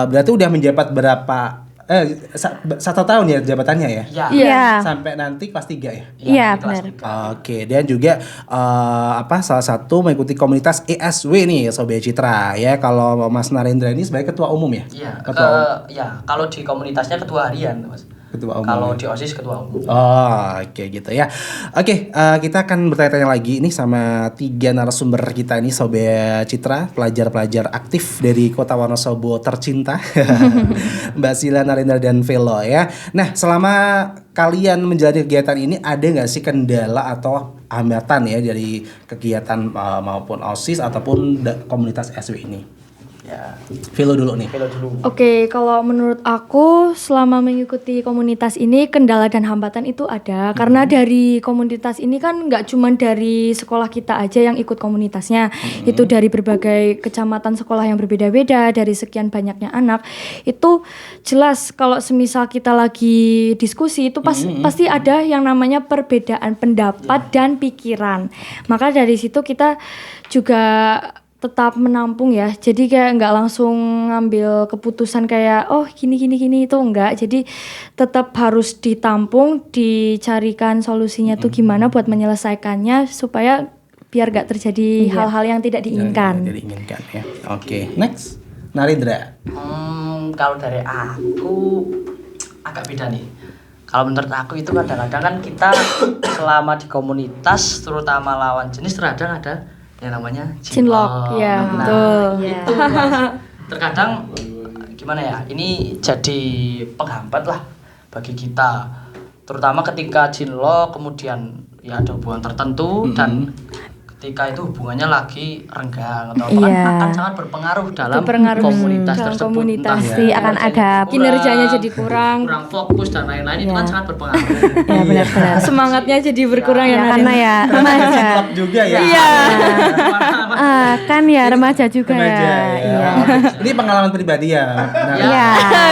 Speaker 1: berarti udah menjabat berapa 1 tahun ya jabatannya ya?
Speaker 2: Iya.
Speaker 1: Sampai nanti kelas 3 ya?
Speaker 2: Iya, benar.
Speaker 1: Oke, dan juga salah satu mengikuti komunitas ESW nih Sobat Citra ya. Kalau Mas Narendra ini sebagai ketua umum ya?
Speaker 3: Iya.
Speaker 1: Ketua umum.
Speaker 3: Ya, kalau di komunitasnya ketua harian, Mas.
Speaker 1: Ketua umum.
Speaker 3: Kalau di OSIS ketua umum.
Speaker 1: Oh, oke gitu ya. Oke, kita akan bertanya-tanya lagi nih sama 3 narasumber kita ini, Sobat Citra, pelajar-pelajar aktif dari Kota Wonosobo tercinta, Mbak Sila, Narendra, dan Velo ya. Nah, selama kalian menjalani kegiatan ini ada nggak sih kendala atau hambatan ya dari kegiatan maupun OSIS ataupun komunitas SW ini?
Speaker 3: Ya,
Speaker 1: Velo dulu nih.
Speaker 3: Velo dulu.
Speaker 4: Oke, kalau menurut aku selama mengikuti komunitas ini kendala dan hambatan itu ada karena dari komunitas ini kan nggak cuma dari sekolah kita aja yang ikut komunitasnya, itu dari berbagai kecamatan sekolah yang berbeda-beda, dari sekian banyaknya anak. Itu jelas kalau semisal kita lagi diskusi itu pasti ada yang namanya perbedaan pendapat dan pikiran. Maka dari situ kita juga tetap menampung ya, jadi kayak nggak langsung ngambil keputusan kayak oh gini itu enggak, jadi tetap harus ditampung, dicarikan solusinya tuh gimana buat menyelesaikannya supaya biar nggak terjadi hal-hal yang tidak diinginkan.
Speaker 1: Tidak diinginkan ya. Oke, next Narendra.
Speaker 3: Kalau dari aku agak beda nih. Kalau menurut aku itu kadang-kadang kan kita selama di komunitas terutama lawan jenis terkadang ada yang namanya
Speaker 4: Cinlok, ya betul.
Speaker 3: Itu Mas, terkadang gimana ya, ini jadi penghambat lah bagi kita, terutama ketika cinlok kemudian ya ada hubungan tertentu dan ketika itu hubungannya lagi renggang atau apa kan akan sangat berpengaruh dalam komunitas
Speaker 4: dalam
Speaker 3: tersebut.
Speaker 4: komunitas.
Speaker 2: Pasti akan ada
Speaker 4: Kinerjanya jadi kurang
Speaker 3: fokus dan lain-lain itu kan sangat berpengaruh.
Speaker 2: Ya benar-benar.
Speaker 4: semangatnya jadi berkurang
Speaker 2: Ya, karena ya remaja.
Speaker 1: Juga ya.
Speaker 4: Iya.
Speaker 2: Kan ya remaja juga
Speaker 1: Remaja,
Speaker 2: ya.
Speaker 1: ya.
Speaker 2: Iya.
Speaker 1: Ini pengalaman pribadi ya. Nah,
Speaker 2: Iya.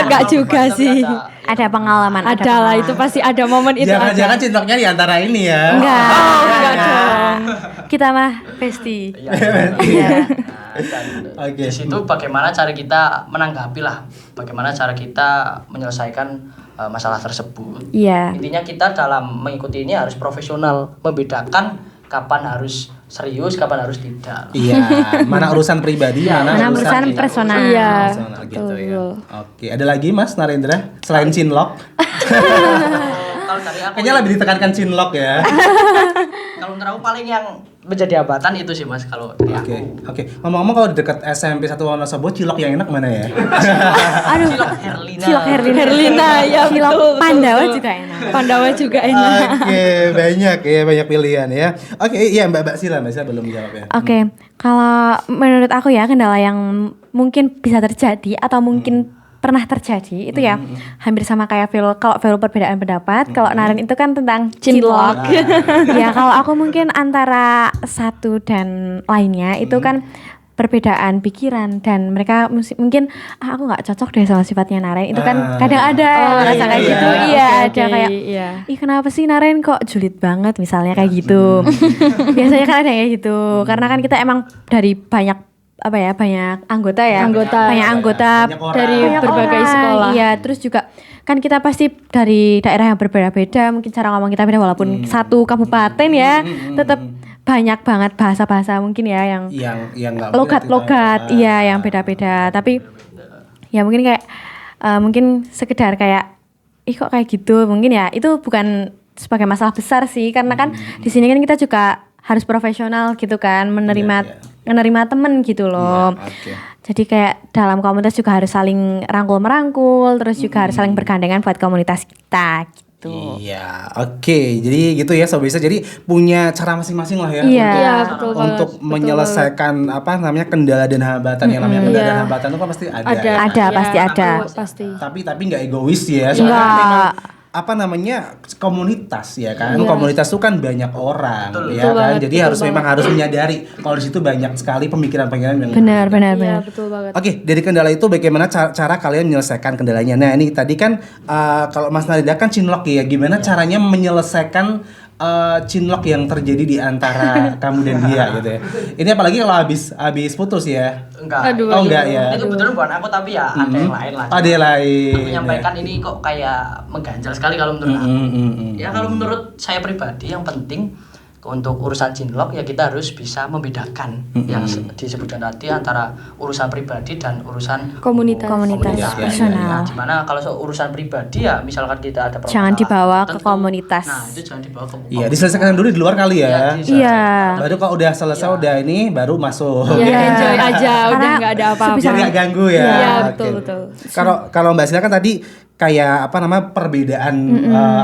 Speaker 4: Nggak juga sih.
Speaker 2: Ada pengalaman.
Speaker 4: Ada lah, itu pasti ada momen itu.
Speaker 1: Jangan-jangan cinloknya di antara ini ya.
Speaker 2: Enggak.
Speaker 4: Enggak dong.
Speaker 2: Kita mah pasti.
Speaker 3: Iya.
Speaker 2: Iya.
Speaker 3: Dan
Speaker 1: Oke.
Speaker 3: di situ bagaimana cara kita menanggapi lah, bagaimana cara kita menyelesaikan masalah tersebut.
Speaker 2: Iya.
Speaker 3: Intinya kita dalam mengikuti ini harus profesional, membedakan kapan harus serius, kapan harus tidak.
Speaker 1: Iya, mana urusan pribadi,
Speaker 2: Mana urusan personal.
Speaker 4: Iya.
Speaker 1: personal gitu ya. Oke, ada lagi Mas Narendra selain cinlok?
Speaker 3: Kalau dari aku,
Speaker 1: Kayaknya lebih ditekankan cinlok ya.
Speaker 3: kalau menurut aku paling yang menjadi hambatan itu sih Mas kalau dari
Speaker 1: Oke,
Speaker 3: aku.
Speaker 1: oke. Ngomong-ngomong kalau di dekat SMP 1 Wonosobo, cilok yang enak mana ya?
Speaker 2: Aduh.
Speaker 3: Cilok Herlina.
Speaker 2: Cilok Herlina.
Speaker 4: Herlina, ya
Speaker 2: Cilok
Speaker 4: betul,
Speaker 2: Pandawa
Speaker 4: betul.
Speaker 2: juga enak.
Speaker 4: Pandawa juga enak.
Speaker 1: Oke, banyak pilihan ya. Oke, iya Mbak Sila belum jawab ya.
Speaker 2: Oke, kalau menurut aku ya kendala yang mungkin bisa terjadi atau mungkin pernah terjadi itu ya hampir sama kayak Velo. Kalau Velo perbedaan pendapat, kalau Naren itu kan tentang cinlok. Ya kalau aku mungkin antara satu dan lainnya itu kan perbedaan pikiran dan mereka mungkin aku nggak cocok deh sama sifatnya Naren itu kan kadang ada rasa kayak gitu ada kayak ih kenapa sih Naren kok julid banget misalnya kayak gitu. Biasanya kan ada kayak gitu karena kan kita emang dari banyak banyak anggota banyak anggota dari berbagai sekolah. Iya, terus juga kan kita pasti dari daerah yang berbeda-beda, mungkin cara ngomong kita beda walaupun satu kabupaten ya, tetap banyak banget bahasa-bahasa mungkin ya yang
Speaker 1: nggak
Speaker 2: logat-logat, iya yang beda-beda. Tapi ya mungkin kayak mungkin sekedar kayak ih kok kayak gitu, mungkin ya itu bukan sebagai masalah besar sih karena kan di sini kan kita juga harus profesional gitu kan menerima temen gitu loh. Jadi kayak dalam komunitas juga harus saling rangkul-merangkul, terus juga harus saling bergandengan buat komunitas kita gitu.
Speaker 1: Iya, oke. Jadi gitu ya Sobat Bisa. Jadi punya cara masing-masing lah ya
Speaker 4: betul
Speaker 1: untuk menyelesaikan kendala dan hambatan. Yang namanya kendala dan hambatan itu kan pasti ada.
Speaker 2: Ada, pasti ada.
Speaker 4: Pasti.
Speaker 1: Tapi nggak egois ya. Soalnya memang komunitas ya kan. Komunitas itu kan banyak orang ya kan. Jadi memang harus menyadari kalau di situ banyak sekali pemikiran-pemikiran yang
Speaker 2: benar.
Speaker 4: Iya, betul banget.
Speaker 1: Oke, dari kendala itu bagaimana cara kalian menyelesaikan kendalanya? Nah, ini tadi kan kalau Mas Narida kan cinlok ya. Gimana caranya menyelesaikan cinlok yang terjadi di antara kamu dan dia gitu ya. Ini apalagi kalau habis putus ya.
Speaker 3: Enggak.
Speaker 1: Enggak ya.
Speaker 3: Itu betul bukan aku tapi ya ada yang lain lah.
Speaker 1: Ada yang lain.
Speaker 3: Aku menyampaikan ini kok kayak mengganjal sekali kalau menurut aku. Ya kalau menurut saya pribadi yang penting untuk urusan cinlok ya kita harus bisa membedakan yang disebutkan tadi antara urusan pribadi dan urusan
Speaker 4: Komunitas
Speaker 2: personal.
Speaker 3: Dimana kalau urusan pribadi ya misalkan kita ada permasalahan
Speaker 2: Jangan dibawa ke
Speaker 3: tertentu,
Speaker 2: komunitas.
Speaker 3: Nah itu jangan dibawa ke komunitas.
Speaker 1: Iya, diselesaikan dulu di luar kali ya.
Speaker 2: Iya.
Speaker 1: Baru kalau udah selesai udah ini baru masuk.
Speaker 4: Ya enjoy aja, udah
Speaker 2: Karena
Speaker 4: nggak ada apa-apa.
Speaker 1: Biar nggak ganggu ya.
Speaker 4: Iya,
Speaker 1: Oke.
Speaker 4: betul.
Speaker 1: Kalau Mbak Sila kan tadi kayak apa namanya perbedaan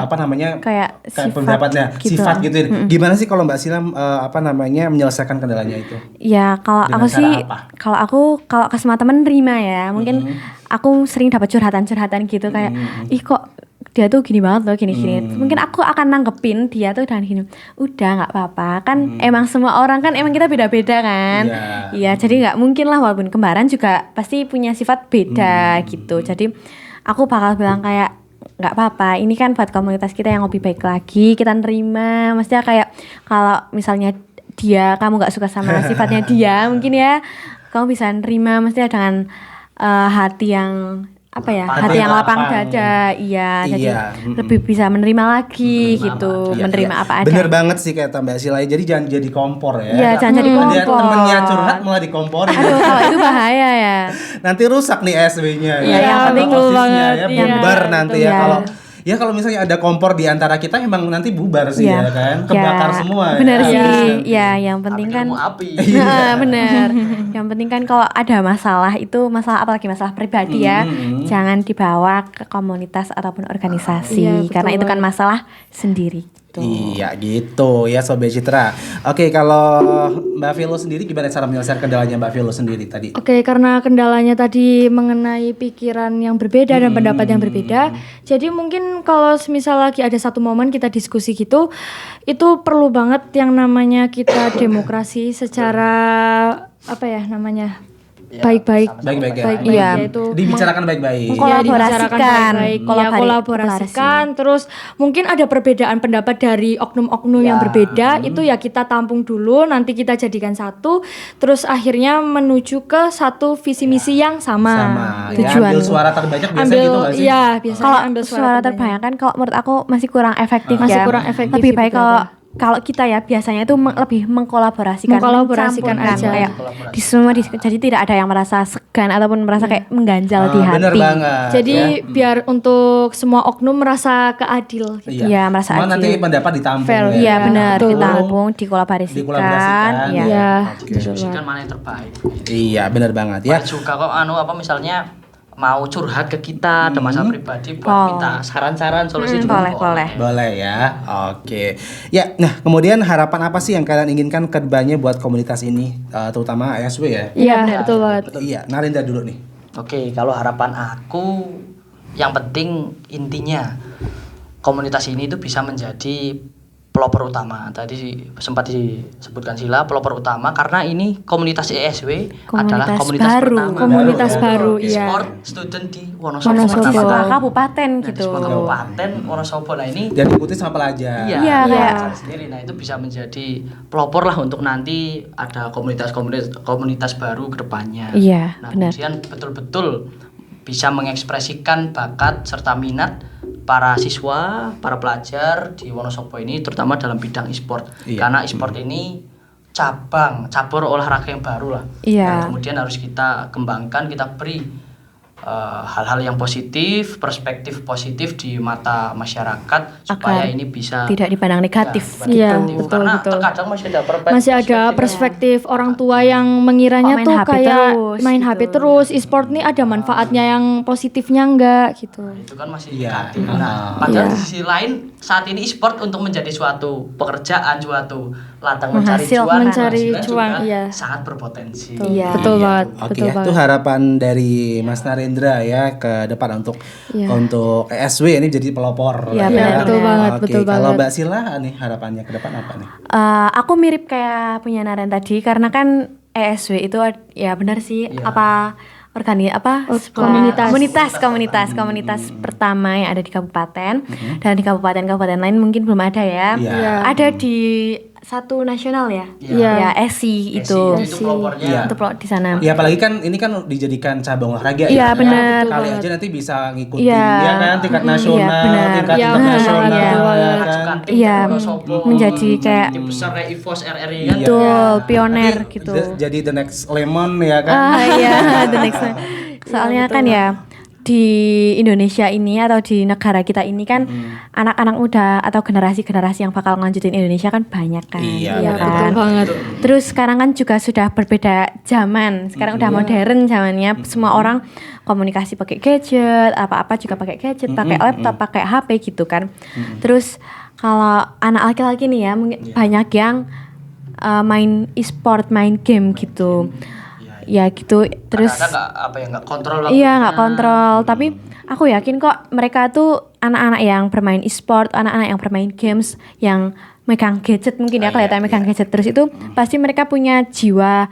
Speaker 1: apa namanya
Speaker 2: Kayak sifat
Speaker 1: pendapatnya
Speaker 2: gitu.
Speaker 1: sifat gitu. Gimana sih kalau Mbak Sila apa namanya menyelesaikan kendalanya itu?
Speaker 2: Ya kalau
Speaker 1: Dengan
Speaker 2: aku
Speaker 1: cara
Speaker 2: sih,
Speaker 1: apa?
Speaker 2: kalau ke semua temen nerima ya. Mungkin aku sering dapat curhatan gitu kayak, ih kok dia tuh gini banget loh, gini. Mungkin aku akan nanggepin dia tuh dengan gini, udah nggak apa-apa kan. Emang semua orang kan emang kita beda-beda kan. Iya, jadi nggak mungkin lah walaupun kembaran juga pasti punya sifat beda gitu. Jadi aku bakal bilang kayak nggak apa-apa, ini kan buat komunitas kita yang lebih baik lagi, kita nerima. Maksudnya kayak kalau misalnya kamu nggak suka sama sifatnya dia, mungkin ya kamu bisa nerima, maksudnya dengan hati yang apa ya, hati yang lapang dada, jadi lebih bisa menerima lagi gitu, menerima apa ada.
Speaker 1: Bener banget sih kata Mbak Sila, jadi jangan jadi kompor ya.
Speaker 2: Iya, jangan jadi kompor.
Speaker 1: Temennya curhat malah dikomporin.
Speaker 2: Aduh, kalau itu bahaya ya.
Speaker 1: Nanti rusak nih SW-nya.
Speaker 2: Iya, yang penting
Speaker 4: betul
Speaker 1: Osisnya
Speaker 4: banget.
Speaker 1: ya,
Speaker 4: Iya,
Speaker 1: bubar nanti ya.
Speaker 2: Iya.
Speaker 1: Kalau misalnya ada kompor di antara kita emang nanti bubar sih ya kan, kebakar semua.
Speaker 2: Bener
Speaker 1: ya.
Speaker 2: sih, ya yang penting kan.
Speaker 3: Api.
Speaker 2: Nah, bener. Yang penting kan kalau ada masalah itu apalagi masalah pribadi ya, jangan dibawa ke komunitas ataupun organisasi,
Speaker 4: Iya, betul
Speaker 2: karena itu kan
Speaker 4: banget.
Speaker 2: masalah sendiri.
Speaker 1: Iya gitu ya Sobat Citra. Oke, kalau Mbak Vilo sendiri gimana cara menyelesaikan kendalanya Mbak Vilo sendiri tadi?
Speaker 4: Oke, karena kendalanya tadi mengenai pikiran yang berbeda dan pendapat yang berbeda, jadi mungkin kalau misal lagi ada satu momen kita diskusi gitu, itu perlu banget yang namanya kita demokrasi secara apa ya namanya, baik-baik.
Speaker 1: Baik-baik ya.
Speaker 2: Iya.
Speaker 4: Yaitu
Speaker 1: Dibicarakan baik-baik.
Speaker 2: Kolaborasikan.
Speaker 4: Kolaborasikan, terus mungkin ada perbedaan pendapat dari oknum-oknum yang berbeda, itu ya kita tampung dulu, nanti kita jadikan satu, terus akhirnya menuju ke satu visi misi yang sama.
Speaker 1: Ya,
Speaker 2: Tujuan.
Speaker 1: ambil suara terbanyak biasanya gitu nggak sih?
Speaker 4: Iya, biasanya
Speaker 2: Kalau
Speaker 4: ambil
Speaker 2: suara terbanyak kan kalau menurut aku masih kurang efektif
Speaker 4: Masih
Speaker 2: ya.
Speaker 4: kurang efektif
Speaker 2: Lebih
Speaker 4: sih,
Speaker 2: baik
Speaker 4: betul.
Speaker 2: kalau kita ya biasanya itu lebih mengkolaborasikan
Speaker 4: Aja.
Speaker 2: kayak di semua jadi tidak ada yang merasa segan ataupun merasa kayak mengganjal di hati.
Speaker 1: Bener banget.
Speaker 4: Jadi biar untuk semua oknum merasa keadil.
Speaker 2: Iya, merasa
Speaker 1: Semua
Speaker 2: adil.
Speaker 1: nanti pendapat ditampung.
Speaker 2: Fair.
Speaker 1: ya.
Speaker 2: Iya benar,
Speaker 4: betul.
Speaker 2: ditampung, dikolaborasikan.
Speaker 1: Dikolaborasikan,
Speaker 2: Iya.
Speaker 4: Iya.
Speaker 3: Diskusikan mana yang terbaik.
Speaker 1: Iya, benar banget ya.
Speaker 3: Boleh juga kok misalnya mau curhat ke kita ada masalah pribadi buat minta saran-saran solusi juga
Speaker 2: Boleh.
Speaker 1: Boleh ya. Oke. Ya, nah kemudian harapan apa sih yang kalian inginkan ke depannya buat komunitas ini, terutama ASW ya?
Speaker 4: Iya, betul banget.
Speaker 1: Iya, Narinda dulu nih.
Speaker 3: Oke, kalau harapan aku yang penting intinya komunitas ini itu bisa menjadi pelopor utama. Tadi sempat disebutkan Sila pelopor utama karena ini komunitas ESW adalah komunitas
Speaker 2: baru.
Speaker 3: pertama.
Speaker 4: Komunitas baru, iya.
Speaker 3: Sport student di Wonosobo.
Speaker 4: Wonosobo.
Speaker 2: Sebuah kabupaten
Speaker 3: Nah, di
Speaker 2: gitu.
Speaker 3: sebuah kabupaten Wonosobo. Nah ini
Speaker 1: Dan ikuti sama pelajar.
Speaker 2: Iya, kayak
Speaker 3: pelajar sendiri. Nah itu bisa menjadi pelopor lah untuk nanti ada komunitas baru ke depannya.
Speaker 2: Iya,
Speaker 3: Nah
Speaker 2: benar.
Speaker 3: kemudian betul-betul bisa mengekspresikan bakat serta minat para siswa, para pelajar di Wonosobo ini terutama dalam bidang e-sport.
Speaker 1: Iya.
Speaker 3: Karena e-sport ini cabur olahraga yang baru lah.
Speaker 2: Iya.
Speaker 3: Yang kemudian harus kita kembangkan, kita beri hal-hal yang positif, perspektif positif di mata masyarakat supaya
Speaker 2: Agar
Speaker 3: ini bisa
Speaker 2: tidak dipandang negatif.
Speaker 4: Iya,
Speaker 3: negatif.
Speaker 4: betul,
Speaker 3: Karena
Speaker 4: betul.
Speaker 3: terkadang
Speaker 4: Masih ada perspektif orang tua yang mengiranya
Speaker 2: Kok main
Speaker 4: tuh
Speaker 2: HP
Speaker 4: kayak
Speaker 2: terus,
Speaker 4: main
Speaker 2: gitu.
Speaker 4: HP terus, e-sport nih ada manfaatnya yang positifnya enggak gitu.
Speaker 3: itu kan masih
Speaker 1: Iya.
Speaker 3: negatif. Nah, padahal di sisi lain saat ini e-sport untuk menjadi suatu pekerjaan, suatu ladang mencari
Speaker 2: Menghasilkan.
Speaker 3: cuan,
Speaker 4: Mencari
Speaker 3: penghasilan
Speaker 4: cuan,
Speaker 3: juga
Speaker 4: iya.
Speaker 3: sangat berpotensi.
Speaker 2: Iya.
Speaker 4: Betul banget,
Speaker 1: Oke
Speaker 4: betul
Speaker 1: ya, itu
Speaker 4: banget.
Speaker 1: harapan dari Mas Narendra ya ke depan untuk
Speaker 4: Iya.
Speaker 1: untuk ESW ini jadi pelopor.
Speaker 2: Iya,
Speaker 1: lah
Speaker 2: benar,
Speaker 1: ya.
Speaker 4: betul banget,
Speaker 1: Oke,
Speaker 4: betul
Speaker 1: kalau
Speaker 4: banget.
Speaker 1: Mbak Sila nih harapannya ke depan apa nih?
Speaker 2: Aku mirip kayak punya Naren tadi karena kan ESW itu ya benar sih apa komunitas pertama yang ada di kabupaten dan di kabupaten-kabupaten lain mungkin belum ada ya.
Speaker 1: Iya.
Speaker 2: Ada di satu nasional ya.
Speaker 4: Iya.
Speaker 2: Ya, ESI itu.
Speaker 3: Itu pelopornya.
Speaker 2: Itu di sana.
Speaker 1: Ya apalagi kan ini kan dijadikan cabang olahraga
Speaker 2: Iya,
Speaker 1: ya.
Speaker 2: benar.
Speaker 1: Kali aja nanti bisa ngikutin
Speaker 2: Iya.
Speaker 1: ya kan tingkat nasional,
Speaker 2: Iya, benar.
Speaker 1: tingkat
Speaker 4: Iya,
Speaker 1: internasional
Speaker 4: benar,
Speaker 1: ya
Speaker 4: betul
Speaker 1: kan.
Speaker 3: Majukan tim
Speaker 2: Iya,
Speaker 3: ke Wonosobo,
Speaker 2: menjadi kayak
Speaker 3: tim besar kayak EVOS RRI kan.
Speaker 2: betul, pioner
Speaker 1: Nanti
Speaker 2: gitu.
Speaker 1: Jadi the next lemon ya kan.
Speaker 2: Iya, the next one. Soalnya kan ya di Indonesia ini atau di negara kita ini kan anak-anak muda atau generasi-generasi yang bakal ngelanjutin Indonesia kan banyak kan.
Speaker 1: Iya,
Speaker 2: ya
Speaker 1: betul
Speaker 2: kan?
Speaker 4: banget.
Speaker 2: Terus sekarang kan juga sudah berbeda zaman. Sekarang udah modern zamannya. Semua orang komunikasi pakai gadget, apa-apa juga pakai gadget, pakai laptop, pakai HP gitu kan. Terus kalau anak laki-laki nih ya mungkin banyak yang main e-sport, main game gitu. Ya gitu. Terus
Speaker 3: Nggak kontrol waktu.
Speaker 2: iya nggak kontrol, tapi aku yakin kok mereka tuh anak-anak yang bermain e-sport, anak-anak yang bermain games, yang megang gadget mungkin ya kelihatan megang gadget terus itu pasti mereka punya jiwa,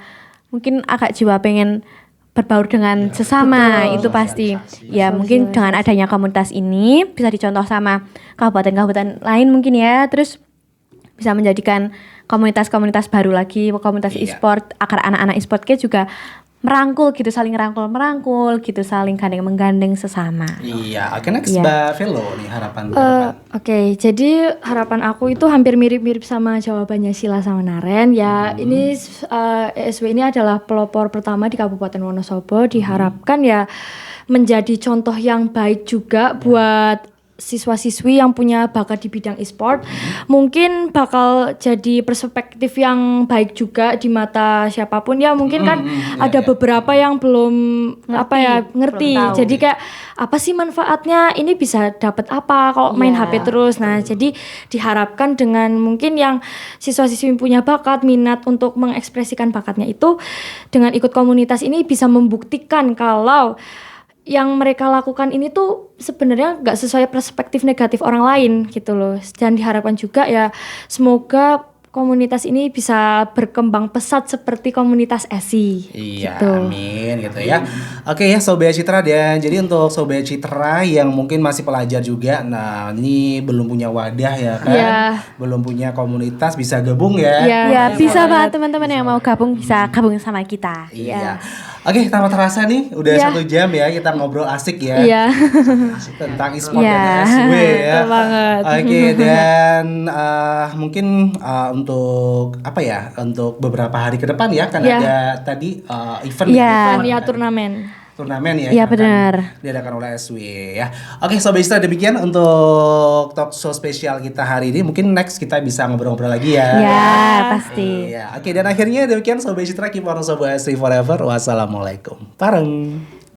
Speaker 2: mungkin agak jiwa pengen berbaur dengan sesama itu pasti. Ya mungkin dengan adanya komunitas ini bisa dicontoh sama kabupaten-kabupaten lain mungkin ya, terus bisa menjadikan komunitas-komunitas baru lagi, komunitas e-sport, agar anak-anak e-sportnya juga merangkul gitu, saling merangkul gitu, saling gandeng-menggandeng sesama.
Speaker 1: Iya, oke next
Speaker 2: Iya.
Speaker 1: Mbak Velo nih harapan.
Speaker 4: Oke, jadi harapan aku itu hampir mirip-mirip sama jawabannya Sila sama Naren. Ya, ini ESW ini adalah pelopor pertama di Kabupaten Wonosobo. Diharapkan ya menjadi contoh yang baik juga buat siswa-siswi yang punya bakat di bidang e-sport. Mungkin bakal jadi perspektif yang baik juga di mata siapapun ya. Mungkin kan ada beberapa yang belum ngerti.
Speaker 2: belum tahu.
Speaker 4: Jadi kayak apa sih manfaatnya? Ini bisa dapat apa kalau main HP terus? Nah, jadi diharapkan dengan mungkin yang siswa-siswi punya bakat, minat untuk mengekspresikan bakatnya itu dengan ikut komunitas ini bisa membuktikan kalau yang mereka lakukan ini tuh sebenarnya nggak sesuai perspektif negatif orang lain gitu loh. Dan diharapkan juga ya semoga komunitas ini bisa berkembang pesat seperti komunitas ESI.
Speaker 1: Iya,
Speaker 4: gitu.
Speaker 1: amin gitu ya. Oke ya Sobat Citra, dan jadi untuk Sobat Citra yang mungkin masih pelajar juga, nah ini belum punya wadah ya kan,
Speaker 4: Iya.
Speaker 1: belum punya komunitas, bisa gabung ya.
Speaker 4: Iya.
Speaker 2: Ya bisa banget teman-teman yang mau gabung bisa gabung sama kita.
Speaker 1: Iya. Oke, tanpa terasa nih udah
Speaker 4: Iya.
Speaker 1: 1 jam ya kita ngobrol asik ya.
Speaker 4: Iya.
Speaker 1: Tentang e-sport
Speaker 2: Iya.
Speaker 1: dan SW ya.
Speaker 4: Betul banget.
Speaker 1: Oke, dan mungkin untuk apa ya? Untuk beberapa hari ke depan ya kan
Speaker 4: Iya.
Speaker 1: ada tadi event
Speaker 2: Iya.
Speaker 1: event
Speaker 4: Ya turnamen.
Speaker 1: turnamen ya.
Speaker 2: Iya,
Speaker 1: yang akan
Speaker 2: benar.
Speaker 1: diadakan oleh SW ya. Oke, Sobat Istra, demikian untuk talk show spesial kita hari ini. Mungkin next kita bisa ngobrol-ngobrol lagi ya.
Speaker 2: Ya pasti.
Speaker 1: Iya. Oke, dan akhirnya demikian Sobat Citra, keep on Sobat SW forever. Wassalamualaikum. Pareng.